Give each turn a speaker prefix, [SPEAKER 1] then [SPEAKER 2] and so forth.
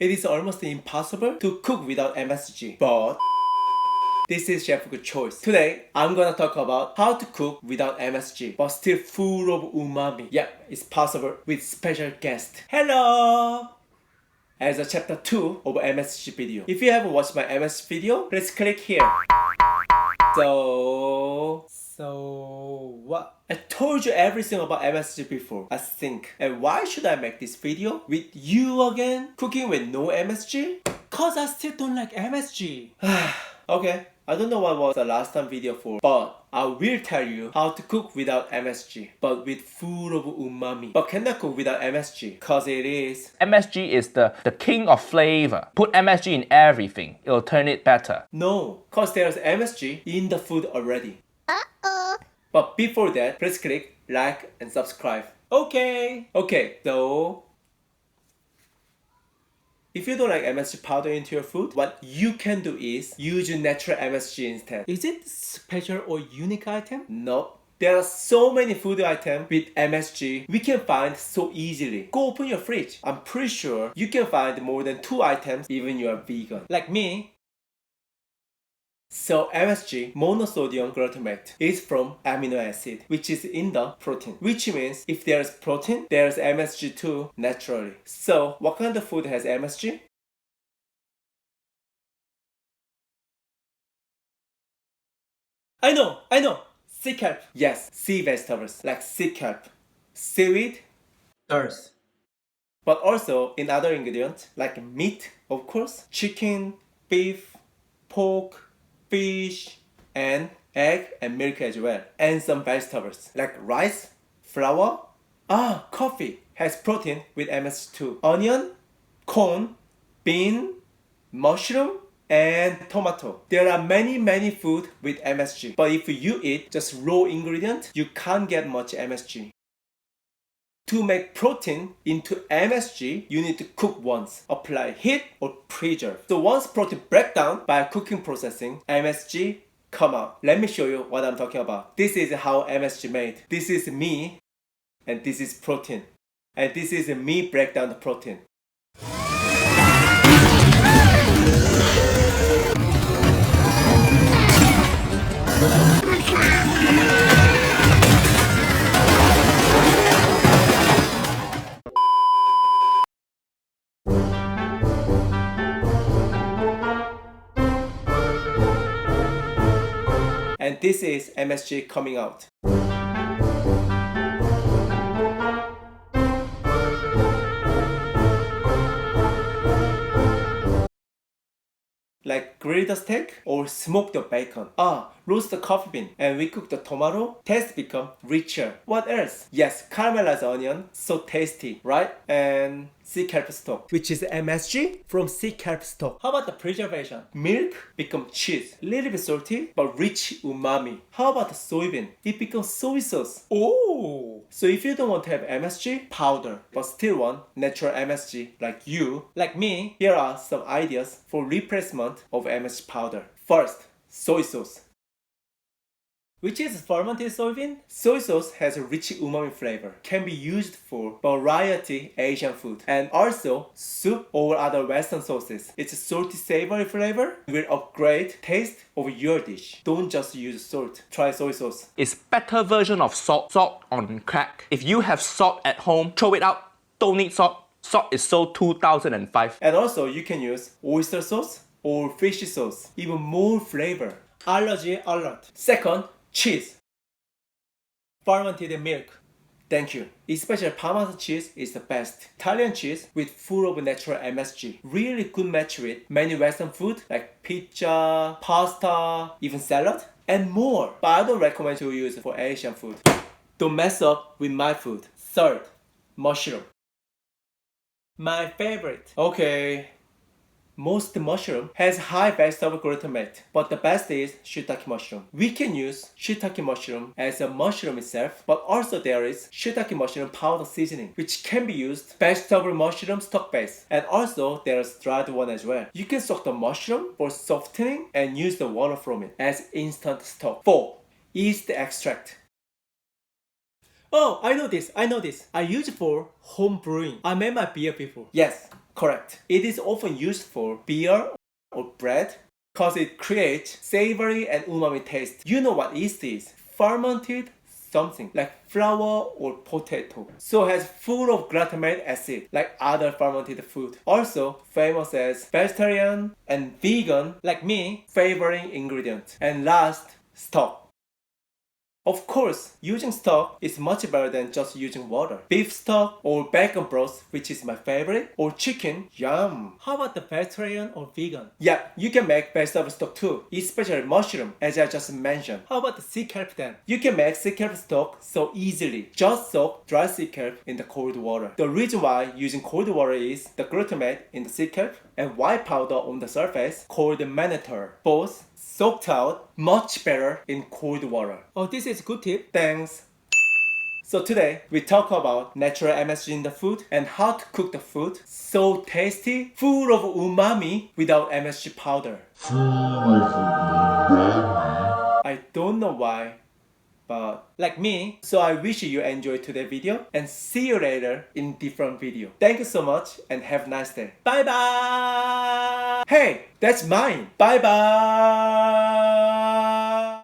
[SPEAKER 1] It is almost impossible to cook without MSG, but this is Chef Good Choice. Today, I'm gonna talk about how to cook without MSG, but still full of umami. Yeah, it's possible with special guest. Hello! As a chapter 2 of MSG video. If you haven't watched my MSG video, please click here. So what? I told you everything about MSG before, I think. And why should I make this video with you again? Cooking with no MSG? Cause I still don't like MSG. Okay, I don't know what was the last time video for, but I will tell you how to cook without MSG, but with full of umami. But cannot cook without MSG, cause it is...
[SPEAKER 2] MSG is the king of flavor. Put MSG in everything, it'll turn it better.
[SPEAKER 1] No, cause there's MSG in the food already. But before that, please click like and subscribe. Okay, so if you don't like MSG powder into your food, what you can do is use natural MSG instead. Is it special or unique item? No. There are so many food items with MSG we can find so easily. Go open your fridge. I'm pretty sure you can find more than 2 items even you are vegan. Like me. So MSG, monosodium glutamate, is from amino acid, which is in the protein. Which means if there's protein, there's MSG too, naturally. So what kind of food has MSG? I know! Sea kelp. Yes, sea vegetables like sea kelp, seaweed, earth. But also in other ingredients like meat, of course, chicken, beef, pork, fish, and egg and milk as well. And some vegetables like rice, flour. Coffee has protein with MSG too. Onion, corn, bean, mushroom, and tomato. There are many food with MSG. But if you eat just raw ingredient, you can't get much MSG. To make protein into MSG, you need to cook once, apply heat or preserve. So once protein break down by cooking processing, MSG come out. Let me show you what I'm talking about. This is how MSG made. This is me, and this is protein. And this is me break down the protein. And this is MSG coming out. Like grill the steak or smoke the bacon. Roast the coffee bean and we cook the tomato. Taste become richer. What else? Yes, caramelized onion. So tasty, right? And sea kelp stock, which is MSG from sea kelp stock. How about the preservation? Milk become cheese. Little bit salty but rich umami. How about the soybean? It becomes soy sauce. Oh! So if you don't want to have MSG powder but still want natural MSG like you, like me, here are some ideas for replacement of MSG powder. First, soy sauce. Which is fermented soybean? Soy sauce has a rich umami flavor, can be used for variety Asian food, and also soup or other Western sauces. Its salty savory flavor will upgrade taste of your dish. Don't just use salt, try soy sauce.
[SPEAKER 2] It's better version of salt on crack. If you have salt at home, throw it out. Don't need salt. Salt is so 2005.
[SPEAKER 1] And also you can use oyster sauce or fish sauce, even more flavor. Allergy alert. Second, cheese. Fermented milk. Thank you. Especially Parmesan cheese is the best. Italian cheese with full of natural MSG. Really good match with many Western food like pizza, pasta, even salad, and more. But I don't recommend to use it for Asian food. Don't mess up with my food. Third, mushroom. My favorite. Okay. Most mushroom has high vegetable glutamate, but the best is shiitake mushroom. We can use shiitake mushroom as a mushroom itself, but also there is shiitake mushroom powder seasoning, which can be used vegetable mushroom stock base, and also there is dried one as well. You can soak the mushroom for softening and use the water from it as instant stock. 4. Yeast extract. Oh, I know this. I use it for home brewing. I made my beer before. Yes, Correct. It is often used for beer or bread because it creates savory and umami taste. You know what yeast is? Fermented something like flour or potato. So it has full of glutamate acid like other fermented food. Also famous as vegetarian and vegan like me favoring ingredient. And last, stock. Of course, using stock is much better than just using water. Beef stock or bacon broth, which is my favorite, or chicken, yum. How about the vegetarian or vegan? Yeah, you can make vegetable stock too, especially mushroom, as I just mentioned. How about the sea kelp then? You can make sea kelp stock so easily. Just soak dry sea kelp in the cold water. The reason why using cold water is the glutamate in the sea kelp and white powder on the surface called mannitol. Both soaked out much better in cold water. Oh, this is a good tip. Thanks. So today we talk about natural MSG in the food and how to cook the food so tasty, full of umami without MSG powder. I don't know why, but like me. So I wish you enjoyed today's video and see you later in different video. Thank you so much and have a nice day. Bye bye. Hey, that's mine. Bye bye.